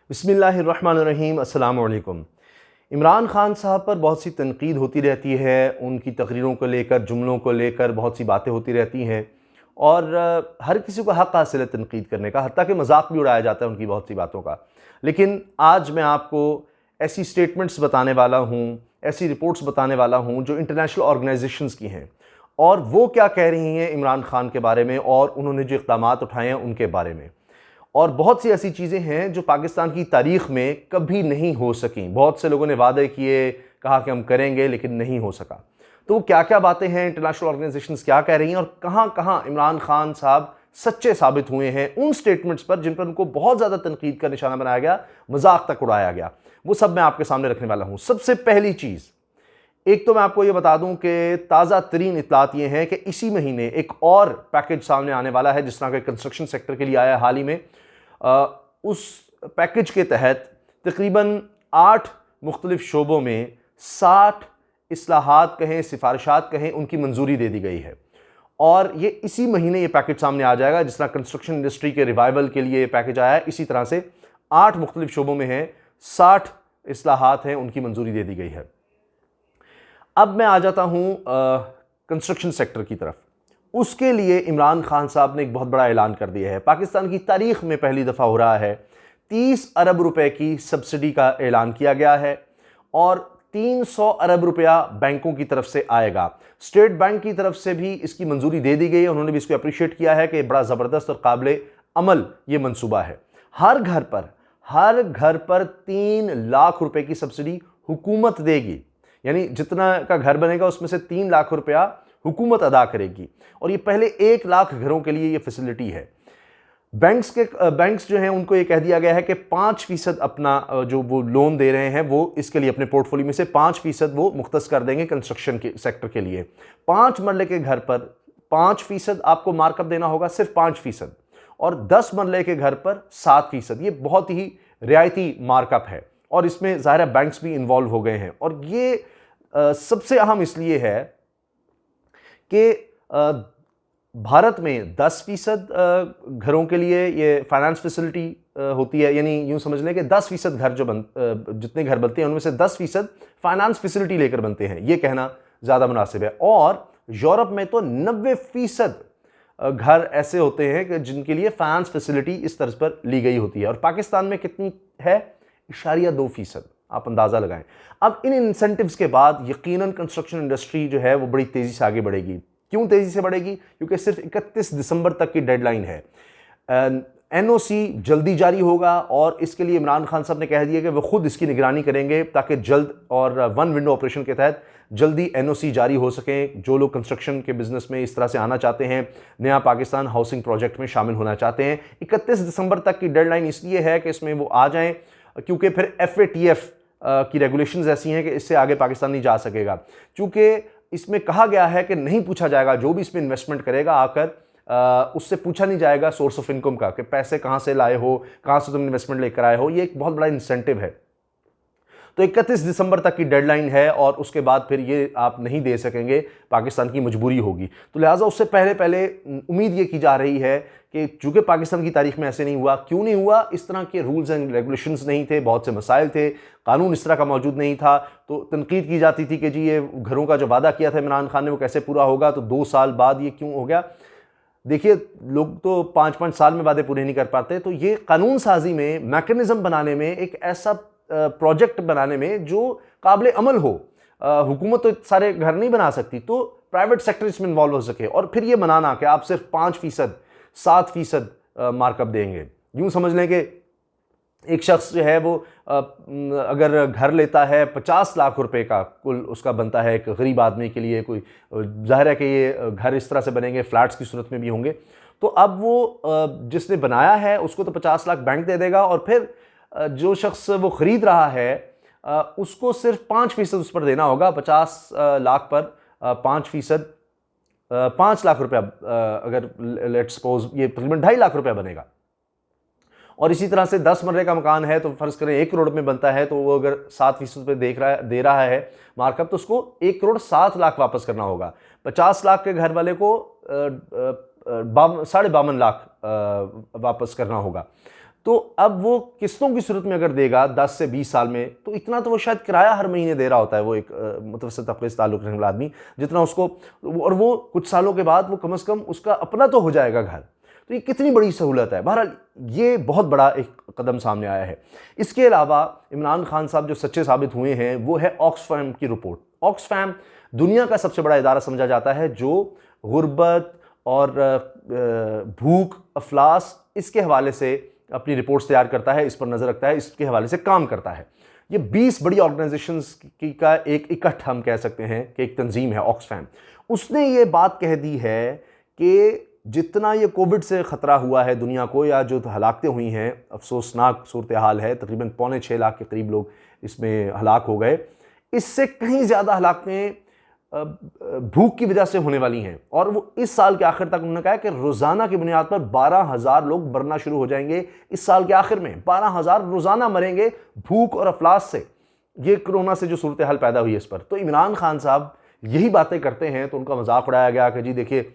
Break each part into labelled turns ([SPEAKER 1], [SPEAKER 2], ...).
[SPEAKER 1] बिस्मिल्लाहिर्रहमानिर्रहीम, अस्सलाम वालेकुम। इमरान खान साहब पर बहुत सी तनकीद होती रहती है, उनकी तकरीरों को लेकर, जुमलों को लेकर बहुत सी बातें होती रहती हैं और हर किसी को हक़ हासिल है तनकीद करने का, हत्ता कि मजाक भी उड़ाया जाता है उनकी बहुत सी बातों का। लेकिन आज मैं आपको ऐसी स्टेटमेंट्स बताने वाला हूँ, ऐसी रिपोर्ट्स बताने वाला हूँ जो इंटरनेशनल ऑर्गेनाइजेशंस की हैं और वो क्या कह रही हैं इमरान खान के बारे में और उन्होंने जो इक़दामात उठाए हैं उनके बारे में। और बहुत सी ऐसी चीज़ें हैं जो पाकिस्तान की तारीख़ में कभी नहीं हो सकी। बहुत से लोगों ने वादे किए, कहा कि हम करेंगे, लेकिन नहीं हो सका। तो क्या क्या बातें हैं, इंटरनेशनल ऑर्गेनाइजेशंस क्या कह रही हैं और कहाँ कहाँ इमरान खान साहब सच्चे साबित हुए हैं उन स्टेटमेंट्स पर जिन पर उनको बहुत ज़्यादा तनकीद का निशाना बनाया गया, मजाक तक उड़ाया गया, वो सब मैं आपके सामने रखने वाला हूँ। सबसे पहली चीज़, एक तो मैं आपको ये बता दूं कि ताज़ा तरीन इत्तलात ये हैं कि इसी महीने एक और पैकेज सामने आने वाला है, जिस तरह के कंस्ट्रक्शन सेक्टर के लिए आया हाल ही में। उस पैकेज के तहत तकरीबन 8 मुख्तलिफ शोबों में 60 इस्लाहात कहें, सिफारिशात कहें, उनकी मंजूरी दे दी गई है और ये इसी महीने ये पैकेज सामने आ जाएगा। जिस तरह कंस्ट्रक्शन इंडस्ट्री के रिवाइवल के लिए ये पैकेज आया है, इसी तरह से 8 मुख्तलिफ शोबों में है, 60 इस्लाहात हैं, उनकी मंजूरी दे दी गई है। अब मैं आ जाता हूं कंस्ट्रक्शन सेक्टर की तरफ। उसके लिए इमरान खान साहब ने एक बहुत बड़ा ऐलान कर दिया है। पाकिस्तान की तारीख में पहली दफ़ा हो रहा है, 30 अरब रुपए की सब्सिडी का ऐलान किया गया है और 300 अरब रुपया बैंकों की तरफ से आएगा। स्टेट बैंक की तरफ से भी इसकी मंजूरी दे दी गई है, उन्होंने भी इसको अप्रिशिएट किया है कि बड़ा ज़बरदस्त और काबिल अमल ये मनसूबा है। हर घर पर 3 लाख रुपए की सब्सिडी हुकूमत देगी, यानी जितना का घर बनेगा उसमें से 3 लाख रुपया हुकूमत अदा करेगी और ये पहले 1 लाख घरों के लिए ये फैसिलिटी है। बैंक्स जो हैं उनको ये कह दिया गया है कि 5% अपना जो वो लोन दे रहे हैं वो इसके लिए अपने पोर्टफोलियो में से 5% वो मुख्तस कर देंगे कंस्ट्रक्शन के सेक्टर के लिए। 5 मरले के घर पर 5% आपको मार्कअप देना होगा, सिर्फ 5%, और 10 मरले के घर पर 7%। ये बहुत ही रियायती मार्कअप है और इसमें ज़ाहिर बैंक्स भी इन्वॉल्व हो गए हैं और ये सबसे अहम इसलिए है कि भारत में 10% घरों के लिए ये फाइनेंस फैसिलिटी होती है, यानी यूं समझ लें कि 10% घर जितने घर बनते हैं उनमें से 10% फाइनेंस फैसिलिटी लेकर बनते हैं, ये कहना ज़्यादा मुनासिब है। और यूरोप में तो 90% घर ऐसे होते हैं कि जिनके लिए फाइनेंस फैसिलिटी इस तर्ज पर ली गई होती है और पाकिस्तान में कितनी है? 0.2%। आप अंदाज़ा लगाएं। अब इन इंसेंटिव्स के बाद यकीनन कंस्ट्रक्शन इंडस्ट्री जो है वो बड़ी तेज़ी से आगे बढ़ेगी। क्यों तेज़ी से बढ़ेगी? क्योंकि सिर्फ 31 दिसंबर तक की डेडलाइन है। एनओसी जल्दी जारी होगा और इसके लिए इमरान खान साहब ने कह दिया कि वो खुद इसकी निगरानी करेंगे ताकि जल्द और वन विंडो ऑपरेशन के तहत जल्दी एनओसी जारी हो सकें। जो लोग कंस्ट्रक्शन के बिजनेस में इस तरह से आना चाहते हैं, नया पाकिस्तान हाउसिंग प्रोजेक्ट में शामिल होना चाहते हैं, 31 दिसंबर तक की डेडलाइन इसलिए है कि इसमें वो आ जाएं, क्योंकि फिर FATF की रेगुलेशंस ऐसी हैं कि इससे आगे पाकिस्तान नहीं जा सकेगा। चूंकि इसमें कहा गया है कि नहीं पूछा जाएगा, जो भी इसमें इन्वेस्टमेंट करेगा आकर उससे पूछा नहीं जाएगा सोर्स ऑफ इनकम का, कि पैसे कहाँ से लाए हो, कहाँ से तुम इन्वेस्टमेंट लेकर आए हो। ये एक बहुत बड़ा इंसेंटिव है। तो 31 दिसंबर तक की डेडलाइन है और उसके बाद फिर ये आप नहीं दे सकेंगे, पाकिस्तान की मजबूरी होगी। तो लिहाजा उससे पहले उम्मीद ये की जा रही है कि चूँकि पाकिस्तान की तारीख में ऐसे नहीं हुआ। क्यों नहीं हुआ? इस तरह के रूल्स एंड रेगुलेशंस नहीं थे, बहुत से मसाइल थे, कानून इस तरह का मौजूद नहीं था। तो तनकीद की जाती थी कि जी ये घरों का जो वादा किया था इमरान खान ने वो कैसे पूरा होगा, तो 2 साल बाद ये क्यों हो गया? देखिए, लोग तो 5-5 साल में वादे पूरे नहीं कर पाते। तो ये कानून साजी में, मैकेनिज्म बनाने में, एक ऐसा प्रोजेक्ट बनाने में जो काबिल अमल हो। हुकूमत तो सारे घर नहीं बना सकती, तो प्राइवेट सेक्टर इसमें इन्वॉल्व हो सके और फिर ये बनाना कि आप सिर्फ 5%, 7% मार्कअप देंगे। यूं समझ लें कि एक शख्स जो है वो अगर घर लेता है 50 लाख रुपए का, कुल उसका बनता है एक गरीब आदमी के लिए। कोई जाहिर है कि ये घर इस तरह से बनेंगे, फ्लैट्स की सूरत में भी होंगे। तो अब वो जिसने बनाया है उसको तो 50 लाख बैंक दे देगा और फिर जो शख्स वो ख़रीद रहा है उसको सिर्फ 5% उस पर देना होगा। 50 लाख पर 5%, 5 लाख रुपया, अगर लेट्स सपोज ये तकरीबन 2.5 लाख रुपया बनेगा। और इसी तरह से 10 मरले का मकान है तो फ़र्ज़ करें 1 करोड़ में बनता है, तो वो अगर 7% पे दे रहा है मार्कअप, तो उसको 1 करोड़ 7 लाख वापस करना होगा। 50 लाख के घर वाले को 52.5 लाख वापस करना होगा। तो अब वो किस्तों की सूरत में अगर देगा 10 से 20 साल में, तो इतना तो वो शायद किराया हर महीने दे रहा होता है वो एक मुतवस्सित तबके से ताल्लुक़ रखने वाला आदमी, जितना उसको, और वो कुछ सालों के बाद वो कम से कम उसका अपना तो हो जाएगा घर। तो ये कितनी बड़ी सहूलत है। बहरहाल ये बहुत बड़ा एक कदम सामने आया है। इसके अलावा इमरान खान साहब जो सच्चे साबित हुए हैं वो है ऑक्सफैम की रिपोर्ट। ऑक्सफैम दुनिया का सबसे बड़ा इदारा समझा जाता है जो गुर्बत और भूख, अफलास, इसके हवाले से अपनी रिपोर्ट्स तैयार करता है, इस पर नज़र रखता है, इसके हवाले से काम करता है। ये 20 बड़ी ऑर्गेनाइजेशंस की का एक इकट्ठ हम कह सकते हैं कि एक तंजीम है ऑक्सफैम। उसने ये बात कह दी है कि जितना ये कोविड से ख़तरा हुआ है दुनिया को, या जो हलाकतें हुई हैं, अफसोसनाक सूरत हाल है, तकरीबन 6.25 लाख के करीब लोग इसमें हलाक हो गए, इससे कहीं ज़्यादा हलाकतें भूख की वजह से होने वाली हैं। और वो इस साल के आखिर तक उन्होंने कहा कि रोज़ाना की बुनियाद पर 12,000 लोग मरना शुरू हो जाएंगे। इस साल के आखिर में 12,000 रोज़ाना मरेंगे भूख और अफलास से, ये कोरोना से जो सूरत हाल पैदा हुई है इस पर। तो इमरान खान साहब यही बातें करते हैं तो उनका मजाक उड़ाया गया कि जी देखिए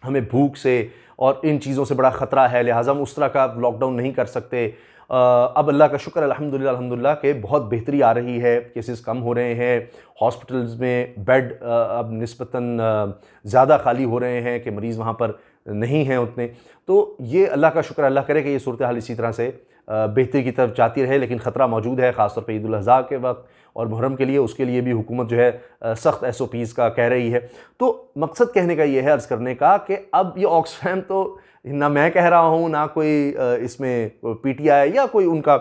[SPEAKER 1] हमें भूख से और इन चीज़ों से बड़ा ख़तरा है, लिहाजा हम उस तरह का लॉकडाउन नहीं कर सकते। अब अल्लाह का शुक्र अल्हम्दुलिल्लाह कि बहुत बेहतरी आ रही है, केसेस कम हो रहे हैं, हॉस्पिटल्स में बेड अब निस्बतन ज़्यादा खाली हो रहे हैं कि मरीज़ वहाँ पर नहीं हैं उतने। तो ये अल्लाह का शुक्र, अल्लाह करे कि ये सूरत हाल इसी तरह से बेहतरी की तरफ जाती रहे, लेकिन ख़तरा मौजूद है ख़ासतौर पर ईद उल अज़हा के वक्त और मुहर्रम के लिए। उसके लिए भी हुकूमत जो है सख्त SOPs का कह रही है। तो मकसद कहने का ये है, अर्ज़ करने का, कि अब ये ऑक्सफैम तो ना मैं कह रहा हूँ, ना कोई इसमें PTI या कोई उनका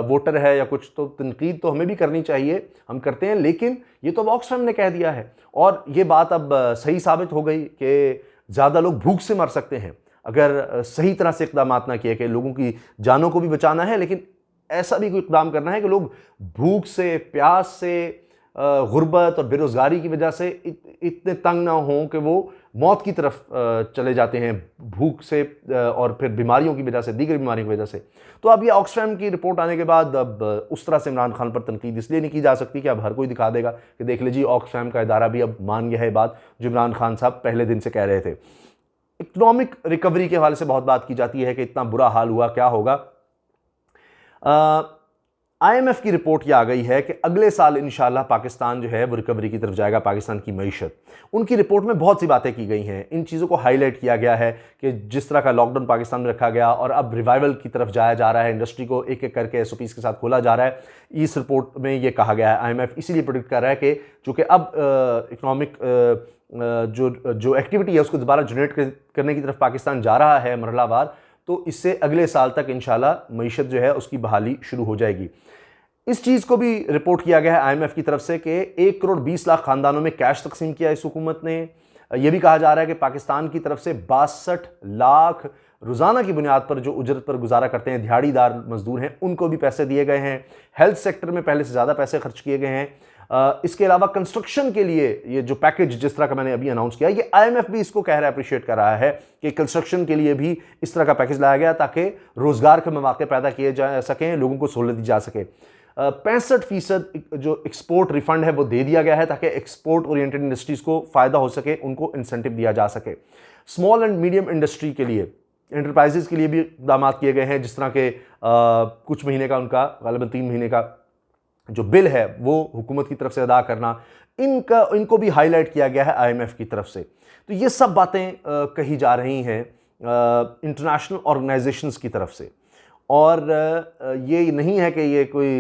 [SPEAKER 1] वोटर है या कुछ, तो तनकीद तो हमें भी करनी चाहिए, हम करते हैं, लेकिन ये तो अब ऑक्सफैम ने कह दिया है और ये बात अब सही साबित हो गई कि ज़्यादा लोग भूख से मर सकते हैं अगर सही तरह से इक़दाम ना किए कि लोगों की जानों को भी बचाना है, लेकिन ऐसा भी कोई इक़दाम करना है कि लोग भूख से, प्यास से, गुर्बत और बेरोज़गारी की वजह से इतने तंग ना हों कि वो मौत की तरफ चले जाते हैं भूख से और फिर बीमारियों की वजह से, दीगर बीमारियों की वजह से। तो अब ये ऑक्सफैम की रिपोर्ट आने के बाद अब उस तरह से इमरान खान पर तनकीद इसलिए नहीं की जा सकती कि अब हर कोई दिखा देगा कि देख लीजिए ऑक्सफैम का इदारा भी अब मान गया है बात जो इमरान खान साहब पहले दिन से कह रहे थे। इकनॉमिक रिकवरी के हवाले से बहुत बात की जाती है कि इतना बुरा हाल हुआ, क्या होगा। IMF की रिपोर्ट ये आ गई है कि अगले साल इंशाल्लाह पाकिस्तान जो है वो रिकवरी की तरफ जाएगा, पाकिस्तान की मईशत। उनकी रिपोर्ट में बहुत सी बातें की गई हैं, इन चीज़ों को हाईलाइट किया गया है कि जिस तरह का लॉकडाउन पाकिस्तान में रखा गया और अब रिवाइवल की तरफ जाया जा रहा है, इंडस्ट्री को एक एक करके SOPs के साथ खोला जा रहा है। इस रिपोर्ट में ये कहा गया है, IMF इसीलिए प्रेडिक्ट कर रहा है कि चूँकि अब इकनॉमिक जो एक्टिविटी है उसको दोबारा जनरेट करने की तरफ पाकिस्तान जा रहा है मरहलावार, तो इससे अगले साल तक इंशाल्लाह मईशत जो है उसकी बहाली शुरू हो जाएगी। इस चीज़ को भी रिपोर्ट किया गया है IMF की तरफ से कि 1 करोड़ 20 लाख खानदानों में कैश तकसीम किया इस हुकूमत ने। यह भी कहा जा रहा है कि पाकिस्तान की तरफ से 62 लाख रोज़ाना की बुनियाद पर जो उजरत पर गुजारा करते हैं, दिहाड़ीदार मजदूर हैं, उनको भी पैसे दिए गए हैं। हेल्थ सेक्टर में पहले से ज़्यादा पैसे खर्च किए गए हैं। इसके अलावा कंस्ट्रक्शन के लिए ये जो पैकेज जिस तरह का मैंने अभी अनाउंस किया, ये IMF भी इसको कह रहा है, अप्रिशिएट कर रहा है कि कंस्ट्रक्शन के लिए भी इस तरह का पैकेज लाया गया ताकि रोज़गार के मौके पैदा किए जा सकें, लोगों को सहूलत दी जा सके। 65% जो एक्सपोर्ट रिफंड है वो दे दिया गया है ताकि एक्सपोर्ट ओरिएंटेड इंडस्ट्रीज़ को फ़ायदा हो सके, उनको इंसेंटिव दिया जा सके। स्मॉल एंड मीडियम इंडस्ट्री के लिए, एंटरप्राइजेज़ के लिए भी इक़दाम किए गए हैं, जिस तरह के कुछ महीने का उनका गालिबन 3 महीने का जो बिल है वो हुकूमत की तरफ से अदा करना, इनको भी हाईलाइट किया गया है IMF की तरफ से। तो ये सब बातें कही जा रही हैं इंटरनेशनल ऑर्गेनाइजेशंस की तरफ से, और ये नहीं है कि ये कोई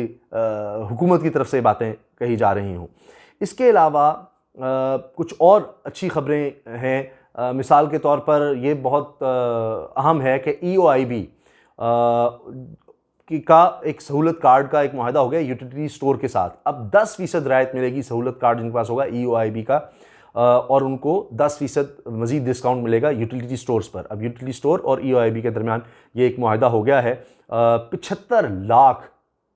[SPEAKER 1] हुकूमत की तरफ से बातें कही जा रही हों। इसके अलावा कुछ और अच्छी खबरें हैं। मिसाल के तौर पर ये बहुत अहम है कि EOIB का एक सहूलत कार्ड का एक मुआहदा हो गया यूटिलिटी स्टोर के साथ। अब 10% रियायत मिलेगी सहूलत कार्ड जिनके पास होगा EOIB का, और उनको 10% मज़ीद डिस्काउंट मिलेगा यूटिलिटी स्टोर्स पर। अब यूटिलिटी स्टोर और EOIB के दरमियान ये एक मुआहदा हो गया है। 75 लाख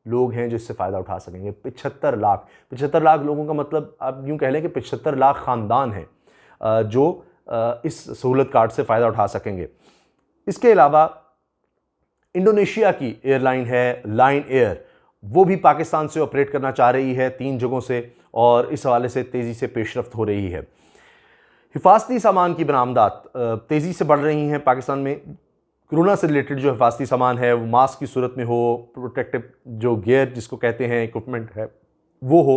[SPEAKER 1] लोग हैं जो इससे फ़ायदा उठा सकेंगे। 75 लाख लोगों का मतलब आप यूँ कह लें कि 75 लाख ख़ानदान हैं जो इस सहूलत कार्ड से फ़ायदा उठा सकेंगे। इसके अलावा इंडोनेशिया की एयरलाइन है लाइन एयर, वो भी पाकिस्तान से ऑपरेट करना चाह रही है 3 जगहों से, और इस हवाले से तेज़ी से पेशरफ्त हो रही है। हिफाजती सामान की बरामदात तेज़ी से बढ़ रही हैं पाकिस्तान में। कोरोना से रिलेटेड जो हिफाजती सामान है वो मास्क की सूरत में हो, प्रोटेक्टिव जो गियर जिसको कहते हैं इक्विपमेंट है वो हो,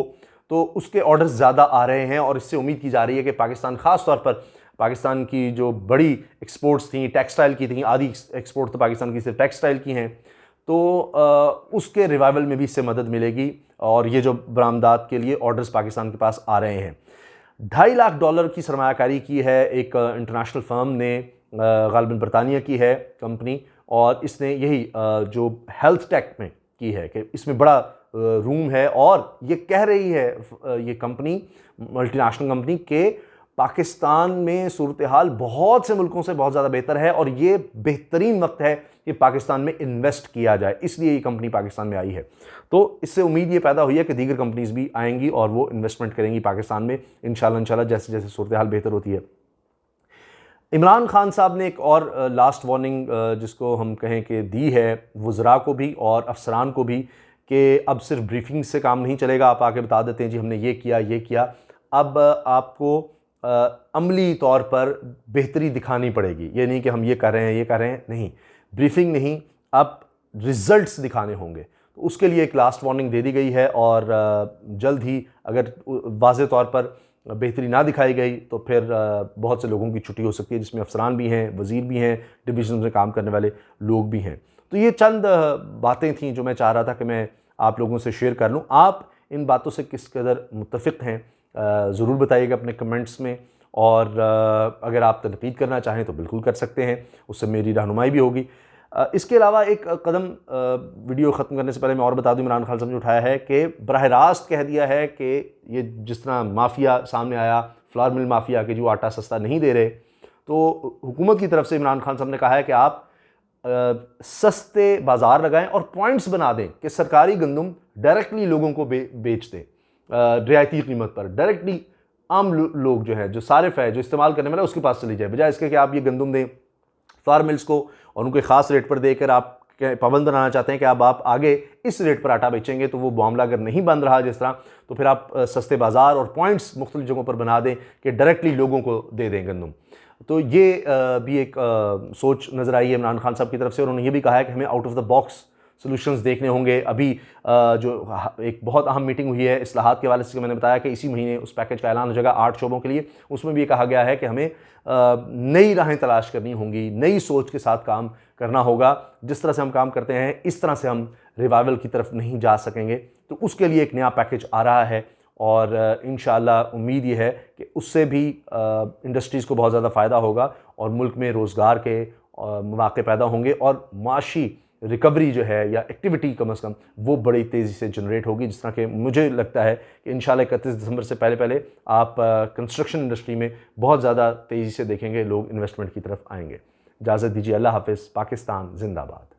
[SPEAKER 1] तो उसके ऑर्डर्स ज़्यादा आ रहे हैं। और इससे उम्मीद की जा रही है कि पाकिस्तान, ख़ास तौर पर पाकिस्तान की जो बड़ी एक्सपोर्ट्स थी, टेक्सटाइल की थी, आधी एक्सपोर्ट तो पाकिस्तान की सिर्फ टेक्सटाइल की हैं, तो उसके रिवाइवल में भी इससे मदद मिलेगी। और ये जो बरामदात के लिए ऑर्डर्स पाकिस्तान के पास आ रहे हैं। $2.5 लाख की सरमायाकारी की है एक इंटरनेशनल फर्म ने, गालिबन बरतानिया की है कंपनी, और इसने यही जो हेल्थ टेक में की है कि इसमें बड़ा रूम है। और ये कह रही है ये कंपनी, मल्टीनेशनल कंपनी, के पाकिस्तान में सूरत हाल बहुत से मुल्कों से बहुत ज़्यादा बेहतर है और ये बेहतरीन वक्त है कि पाकिस्तान में इन्वेस्ट किया जाए, इसलिए ये कंपनी पाकिस्तान में आई है। तो इससे उम्मीद ये पैदा हुई है कि दीगर कंपनीज भी आएंगी और वो इन्वेस्टमेंट करेंगी पाकिस्तान में इंशाल्लाह जैसे जैसे सूरत हाल बेहतर होती है। इमरान खान साहब ने एक और लास्ट वार्निंग जिसको हम कहें कि दी है वज़रा को भी और अफसरान को भी, कि अब सिर्फ ब्रीफिंग से काम नहीं चलेगा, आप आके बता देते हैं जी हमने ये किया, अब आपको अमली तौर पर बेहतरी दिखानी पड़ेगी। ये नहीं कि हम ये कर रहे हैं, नहीं, ब्रीफिंग नहीं, अब रिजल्ट्स दिखाने होंगे। तो उसके लिए एक लास्ट वार्निंग दे दी गई है और जल्द ही अगर वाज़े तौर पर बेहतरी ना दिखाई गई तो फिर बहुत से लोगों की छुट्टी हो सकती है, जिसमें अफसरान भी हैं, वज़ीर भी हैं, डिवीज़न में काम करने वाले लोग भी हैं। तो ये चंद बातें थीं जो मैं चाह रहा था कि मैं आप लोगों से शेयर कर लूँ। आप इन बातों से किस कदर मुत्तफ़िक़ हैं ज़रूर बताइएगा अपने कमेंट्स में, और अगर आप तनकीद करना चाहें तो बिल्कुल कर सकते हैं, उससे मेरी रहनुमाई भी होगी। इसके अलावा एक कदम वीडियो ख़त्म करने से पहले मैं और बता दूं, इमरान खान साहब ने उठाया है कि बराह रास्त कह दिया है कि ये जिस तरह माफिया सामने आया, फ्लावर मिल माफिया के जो आटा सस्ता नहीं दे रहे, तो हुकूमत की तरफ से इमरान खान साहब ने कहा है कि आप सस्ते बाज़ार लगाएं और पॉइंट्स बना दें कि सरकारी गंदम डायरेक्टली लोगों को बेच दें रियायती कीमत पर, डायरेक्टली आम लोग जो है, जो सारिफ है, जो इस्तेमाल करने वाला है, उसके पास चली जाए, बजाय इसके कि आप ये गंदम दें फ्लावर मिल्स को और उनको ख़ास रेट पर देकर आप पाबंद बनाना चाहते हैं कि अब आप आगे इस रेट पर आटा बेचेंगे। तो वो मामला अगर नहीं बन रहा जिस तरह, तो फिर आप सस्ते बाज़ार और पॉइंट्स मुख्तलिफ जगहों पर बना दें कि डायरेक्टली लोगों को दे दें गंदम। तो ये भी एक सोच नज़र आई है इमरान खान साहब की तरफ से, और उन्होंने ये भी कहा है कि हमें out of the box solutions देखने होंगे। अभी जो एक बहुत अहम मीटिंग हुई है इस्लाहात के हवाले से, मैंने बताया कि इसी महीने उस पैकेज का ऐलान हो जाएगा 8 शोबों के लिए। उसमें भी ये कहा गया है कि हमें नई राहें तलाश करनी होंगी, नई सोच के साथ काम करना होगा। जिस तरह से हम काम करते हैं इस तरह से हम रिवाइवल की तरफ नहीं जा सकेंगे। तो उसके लिए एक नया पैकेज आ रहा है और इंशाअल्लाह उम्मीद ये है कि उससे भी इंडस्ट्रीज़ को बहुत ज़्यादा फ़ायदा होगा और मुल्क में रोज़गार के मौके पैदा होंगे और माशी रिकवरी जो है या एक्टिविटी कम अज़ कम वो बड़ी तेज़ी से जनरेट होगी। जिस तरह के मुझे लगता है कि इंशाल्लाह 31 दिसंबर से पहले आप कंस्ट्रक्शन इंडस्ट्री में बहुत ज़्यादा तेज़ी से देखेंगे लोग इन्वेस्टमेंट की तरफ आएंगे। इजाज़त दीजिए, अल्लाह हाफ़िज़। पाकिस्तान जिंदाबाद।